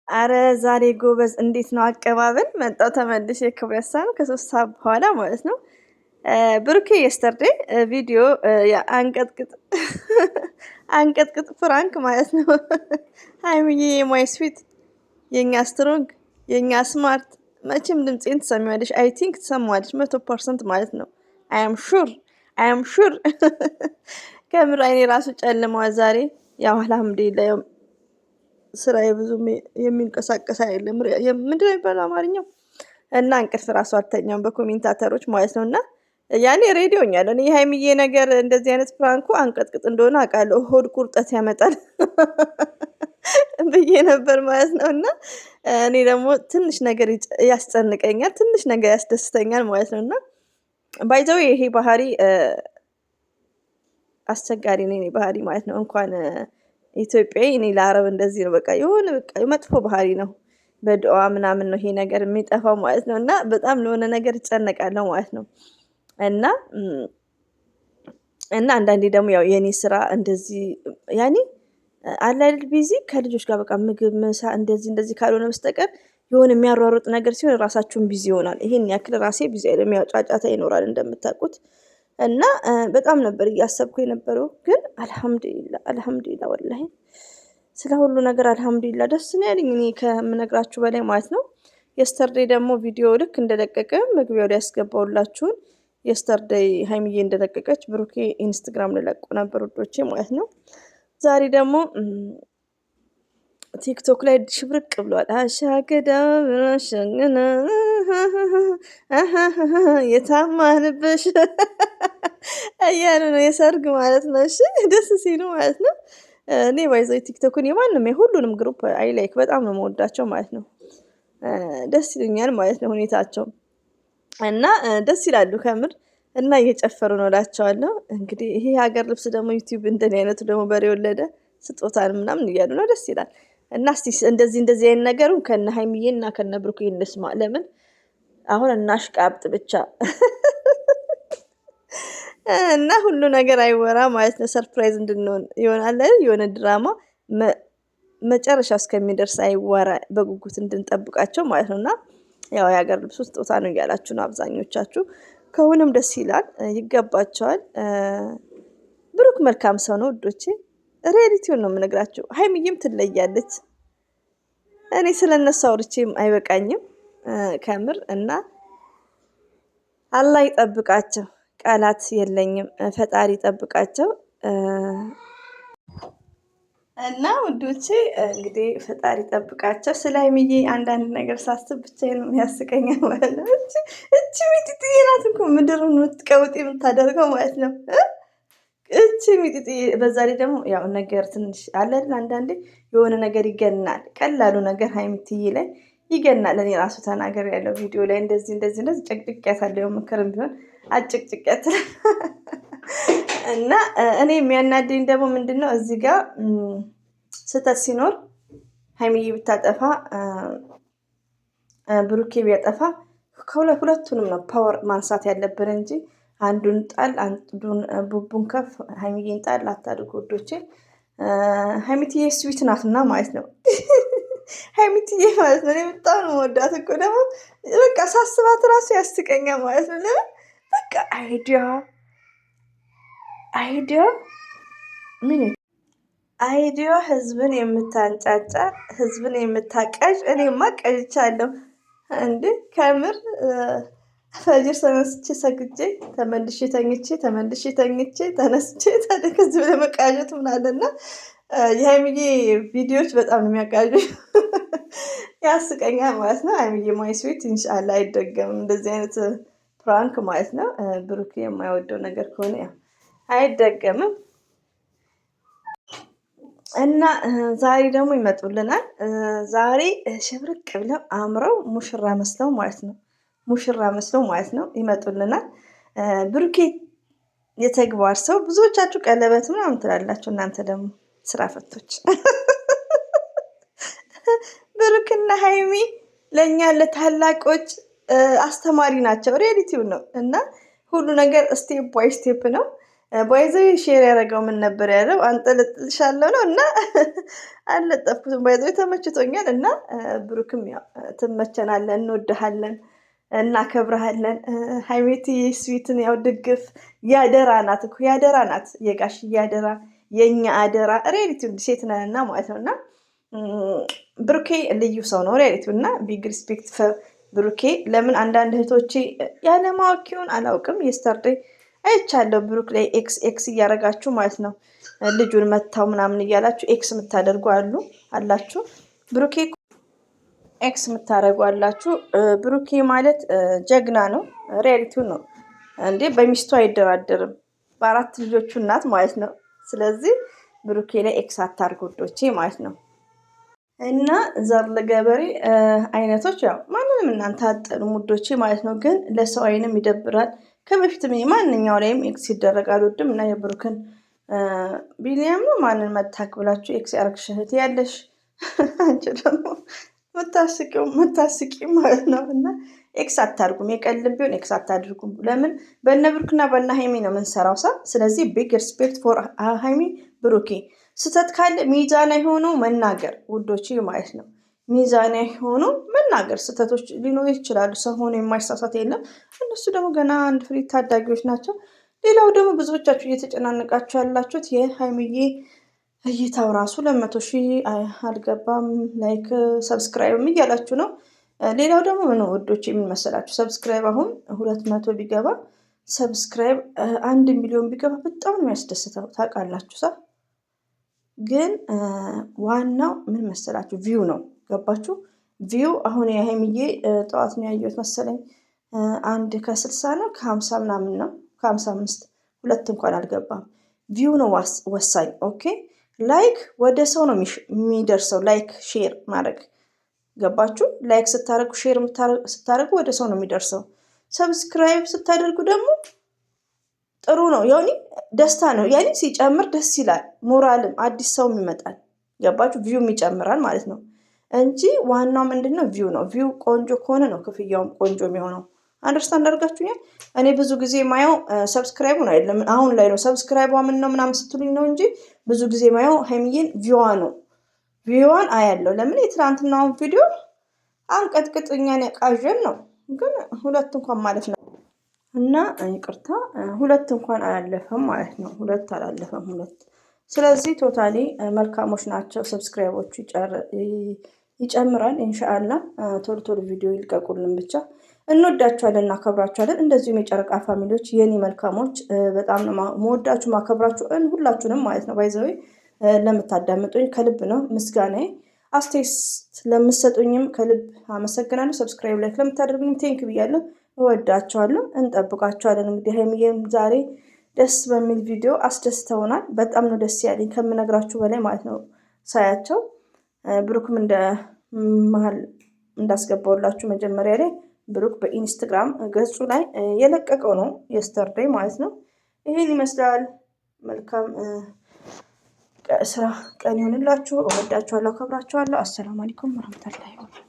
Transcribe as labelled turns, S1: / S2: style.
S1: አረ ዛሬ ጎበዝ እንዴት ነው አቀባበል? መጣው ተመልሼ ክብረሳን ከሶስት ሰዓት በኋላ ማለት ነው። ብሩኬ የስተርዴ ቪዲዮ አንቀጥቅጥ አንቀጥቅጥ ፍራንክ ማለት ነው። ሃይሚዬ የማይ ስዊት የኛ ስትሮንግ የኛ ስማርት መቼም ድምፄን ትሰሚዋለሽ። አይ ቲንክ ትሰማዋለሽ 100% ማለት ነው። አይ አም ሹር ከምር አይኔ ራሱ ጨልመዋል ዛሬ። ያው አልሐምዱሊላህ ስራዬ ብዙም የሚንቀሳቀስ አይደለም። ምንድነው የሚባለው አማርኛው? እና እንቅልፍ ራሱ አልተኛም በኮሜንታተሮች ማለት ነው። እና ያኔ ሬዲዮ ኛል እኔ የሃይሚዬ ነገር እንደዚህ አይነት ፕራንኩ አንቀጥቅጥ እንደሆነ አውቃለሁ። ሆድ ቁርጠት ያመጣል ብዬ ነበር ማለት ነው። እና እኔ ደግሞ ትንሽ ነገር ያስጨንቀኛል፣ ትንሽ ነገር ያስደስተኛል ማለት ነው። እና ባይዘው ይሄ ባህሪ አስቸጋሪ ነው የኔ ባህሪ ማለት ነው። እንኳን ኢትዮጵያዊ እኔ ለአረብ እንደዚህ ነው። በቃ የሆነ በቃ መጥፎ ባህሪ ነው። በዱዓ ምናምን ነው ይሄ ነገር የሚጠፋው ማለት ነው። እና በጣም ለሆነ ነገር እጨነቃለሁ ማለት ነው። እና እና አንዳንዴ ደግሞ ያው የኔ ስራ እንደዚህ ያኔ አለ አይደል ቢዚ ከልጆች ጋር በቃ ምግብ ምሳ እንደዚህ ካልሆነ በስተቀር የሆነ የሚያሯሩጥ ነገር ሲሆን ራሳችሁን ቢዚ ይሆናል። ይሄን ያክል ራሴ ቢዚ አይደለም፣ ያው ጫጫታ ይኖራል እንደምታውቁት። እና በጣም ነበር እያሰብኩ የነበረው ግን አልሐምዱሊላህ ወላሂ ስለ ሁሉ ነገር አልሐምዱሊላህ ደስ ነው ያለኝ እኔ ከምነግራችሁ በላይ ማለት ነው። የስተርዴይ ደግሞ ቪዲዮ ልክ እንደለቀቀ መግቢያው ላይ ያስገባውላችሁን የስተርዴይ ሃይሚዬ እንደለቀቀች ብሩኬ ኢንስታግራም ላይ ለቆ ነበር ውዶቼ ማለት ነው። ዛሬ ደግሞ ቲክቶክ ላይ ሽብርቅ ብሏል። አሻገዳ ሸግና የታማንብሽ እያሉ ነው የሰርግ ማለት ነው። እሺ ደስ ሲሉ ማለት ነው። እኔ ባይዘው ቲክቶክን የማንም የሁሉንም ግሩፕ አይ ላይክ በጣም ነው የምወዳቸው ማለት ነው። ደስ ይሉኛል ማለት ነው ሁኔታቸው እና ደስ ይላሉ ከምር እና እየጨፈሩ ነው እላቸዋለሁ። እንግዲህ ይሄ ሀገር ልብስ ደግሞ ዩቲዩብ እንደኔ አይነቱ ደግሞ በሬ ወለደ ስጦታን ምናምን እያሉ ነው ደስ ይላል። እና እስቲ እንደዚህ አይነት ነገሩን ከነ ሃይሚዬ እና ከነ ብሩኬ እንስማ። ለምን አሁን እናሽቃብጥ ብቻ እና ሁሉ ነገር አይወራ ማለት ነው። ሰርፕራይዝ እንድንሆን ይሆናል የሆነ ድራማ መጨረሻ እስከሚደርስ አይወራ በጉጉት እንድንጠብቃቸው ማለት ነው። እና ያው የሀገር ልብሱ ስጦታ ነው እያላችሁ ነው አብዛኞቻችሁ። ከሆነም ደስ ይላል፣ ይገባቸዋል። ብሩክ መልካም ሰው ነው ውዶቼ። ሪያሊቲውን ነው የምነግራችሁ። ሃይሚዬም ትለያለች። እኔ ስለነሱ አውርቼም አይበቃኝም ከምር። እና አላህ ይጠብቃቸው፣ ቃላት የለኝም። ፈጣሪ ይጠብቃቸው። እና ውዶቼ እንግዲህ ፈጣሪ ጠብቃቸው። ስለ ሃይሚዬ አንዳንድ ነገር ሳስብ ብቻዬን ነው የሚያስቀኛል ማለት ነው። እቺ ሚጢጥዬ ናት እኮ ምድሩን የምትቀውጥ የምታደርገው ማለት ነው። እቺ ሚጢጥዬ በዛ ላይ ደግሞ ያው ነገር ትንሽ አለን። አንዳንዴ የሆነ ነገር ይገናል፣ ቀላሉ ነገር ሃይሚትዬ ላይ ይገናል። እኔ ራሱ ተናገር ያለው ቪዲዮ ላይ እንደዚህ ጨቅጭቄያታለሁ። ምክርም ቢሆን አጭቅጭቄያት እና እኔ የሚያናደኝ ደግሞ ምንድን ነው እዚህ ጋር ስህተት ሲኖር ሃይሚዬ ብታጠፋ ብሩኬ ቢያጠፋ ሁለቱንም ነው ፓወር ማንሳት ያለብን እንጂ አንዱን ጣል አንዱን ቡቡን ከፍ ሃይሚዬን ጣል አታድርጉ ወዶቼ። ሃይሚትዬ ስዊት ናትና ማለት ነው። ሃይሚትዬ ማለት ነው እኔ በጣም ነው የምወዳት እኮ ደግሞ በቃ ሳስባት ራሱ ያስቀኛል ማለት ነው። ለምን በቃ አይዲያ ህዝብን የምታንጫጫ ህዝብን የምታቀዥ። እኔማ ቀዥቻለሁ እንዴ ከምር። ፈጅር ተነስቼ ሰግጄ ተመልሼ ተኝቼ ተነስቼ ከዚህ ወደ መቃዠት ምናለና የሃይሚዬ ቪዲዮዎች በጣም ነው የሚያቃዡ። ያስቀኛል ማለት ነው። ሃይሚዬ ማይ ስዊት ኢንሻአላ አይደገምም እንደዚህ አይነት ፕራንክ ማለት ነው። ብሩክ የማይወደው ነገር ከሆነ ያው አይደገምም። እና ዛሬ ደግሞ ይመጡልናል። ዛሬ ሽብርቅ ብለው አምረው ሙሽራ መስለው ማለት ነው ይመጡልናል። ብሩኬ የተግባር ሰው፣ ብዙዎቻችሁ ቀለበት ምናምን ትላላችሁ። እናንተ ደግሞ ስራ ፈቶች። ብሩክና ሃይሚ ለእኛ ለታላቆች አስተማሪ ናቸው። ሪያሊቲው ነው እና ሁሉ ነገር ስቴፕ ባይ ስቴፕ ነው። ባይዘው ሼር ያደረገው ምን ነበር ያለው? አንጠለጥልሻለሁ ነው እና አልለጠፍኩትም። ባይዘው ተመችቶኛል እና ብሩክም ያው ትመቸናለን፣ እንወድሃለን፣ እናከብረሃለን። ሀይሜቲ ስዊትን ያው ድግፍ ያደራ ናት እኮ ያደራ ናት፣ የጋሽ ያደራ የኛ አደራ ሪያሊቲ ሴት ነንና ማለት ነውና ብሩኬ ልዩ ሰው ነው ሪያሊቲ እና ቢግ ሪስፔክት ብሩኬ። ለምን አንዳንድ እህቶቼ ያለማወቅ ይሁን አላውቅም የስተርዴ አይቻለሁ ብሩክ ላይ ኤክስ እያደረጋችሁ ማለት ነው። ልጁን መታው ምናምን እያላችሁ ኤክስ የምታደርጉ አላችሁ። ብሩኬ ኤክስ የምታደርጉ አላችሁ። ብሩኬ ማለት ጀግና ነው። ሪያሊቲው ነው እንዴ! በሚስቱ አይደራደርም። በአራት ልጆቹ እናት ማለት ነው። ስለዚህ ብሩኬ ላይ ኤክስ አታርጉ ውዶቼ ማለት ነው። እና ዘር ለገበሬ አይነቶች ያው ማንንም እናንተ አጠሉም ውዶቼ ማለት ነው። ግን ለሰው አይንም ይደብራል። ከበፊትም ማንኛው ላይም ኤክስ ይደረግ አልወድም እና የብሩክን ቢኒያም ነው ማንን መታክ ብላችሁ ኤክስ ያረግሽ እህት ያለሽ አንቺ ደግሞ መታስቂው ማለት ነው። እና ኤክስ አታርጉም፣ የቀልም ቢሆን ኤክስ አታድርጉም። ለምን በእነ ብሩክና በእነ ሀይሚ ነው የምንሰራው ሳ። ስለዚህ ቢግ ሪስፔክት ፎር ሀይሚ ብሩኬ። ስህተት ካለ ሚዛናዊ ሆኖ መናገር ውዶች ማለት ነው። ሚዛናዊ ሆኖ መናገር። ስህተቶች ሊኖሩ ይችላሉ። ሰው ሆኖ የማይሳሳት የለም። እነሱ ደግሞ ገና አንድ ፍሬ ታዳጊዎች ናቸው። ሌላው ደግሞ ብዙዎቻችሁ እየተጨናነቃችሁ ያላችሁት የሀይሚዬ እይታው ራሱ 200,000 አልገባም፣ ላይክ ሰብስክራይብ እያላችሁ ነው። ሌላው ደግሞ ምን ወዶች የሚመሰላችሁ ሰብስክራይብ አሁን 200 ቢገባ ሰብስክራይብ 1 ሚሊዮን ቢገባ በጣም ነው የሚያስደስተው ታውቃላችሁ ሳ። ግን ዋናው ምን መሰላችሁ ቪው ነው። ገባችሁ? ቪው አሁን የሀይሚዬ ጠዋት ነው ያየሁት መሰለኝ 1 ከ60 ነው ከ50 ምናምን ነው ከ55 2 እንኳን አልገባም። ቪው ነው ወሳኝ። ኦኬ ላይክ ወደ ሰው ነው የሚደርሰው። ላይክ ሼር ማድረግ ገባችሁ? ላይክ ስታደርጉ ሼር ስታደርጉ ወደ ሰው ነው የሚደርሰው። ሰብስክራይብ ስታደርጉ ደግሞ ጥሩ ነው። ያኔ ደስታ ነው። ያኔ ሲጨምር ደስ ይላል። ሞራልም አዲስ ሰው ይመጣል። ገባችሁ? ቪውም ይጨምራል ማለት ነው እንጂ ዋናው ምንድነው ቪው ነው። ቪው ቆንጆ ከሆነ ነው ክፍያውም ቆንጆ የሚሆነው። አንደርስታንድ አድርጋችሁኛል? እኔ ብዙ ጊዜ ማየው ሰብስክራይቡን አይደለም አሁን ላይ ነው። ሰብስክራይቧ ምን ነው ምናምን ስትሉኝ ነው እንጂ ብዙ ጊዜ ማየው ሀይሚዬን ቪዋ ነው። ቪዋን አያለው። ለምን የትናንትናውን ቪዲዮ አንቀጥቅጥኛን ያቃዥን ነው። ግን 2 እንኳን ማለት ነው እና ይቅርታ 2 እንኳን አላለፈም ማለት ነው። 2 አላለፈም 2። ስለዚህ ቶታሊ መልካሞች ናቸው። ሰብስክራይቦቹ ይጨምራል ኢንሻአላህ። ቶሎ ቶሎ ቪዲዮ ይልቀቁልን ብቻ። እንወዳችኋለን፣ እናከብራችኋለን። እንደዚሁም የጨረቃ ፋሚሊዎች የኔ መልካሞች በጣም ነው መወዳችሁ ማከብራችሁ ሁላችሁንም ማለት ነው። ባይዘዌ ለምታዳምጡኝ ከልብ ነው ምስጋናዬ። አስተያየት ለምትሰጡኝም ከልብ አመሰግናለሁ። ሰብስክራይብ ላይክ ለምታደርጉኝ ቴንክ ብያለሁ። እወዳችኋለሁ። እንጠብቃችኋለን። እንግዲህ ሀይሚዬም ዛሬ ደስ በሚል ቪዲዮ አስደስተውናል። በጣም ነው ደስ ያለኝ ከምነግራችሁ በላይ ማለት ነው ሳያቸው። ብሩክም እንደ መሀል እንዳስገባውላችሁ መጀመሪያ ላይ ብሩክ በኢንስታግራም ገጹ ላይ የለቀቀው ነው የስተርዴይ ማለት ነው። ይሄን ይመስላል። መልካም ስራ ቀን ይሆንላችሁ። እወዳችኋለሁ፣ አከብራችኋለሁ። አሰላሙ አለይኩም ወራህመቱላሂ ወበረካቱሁ።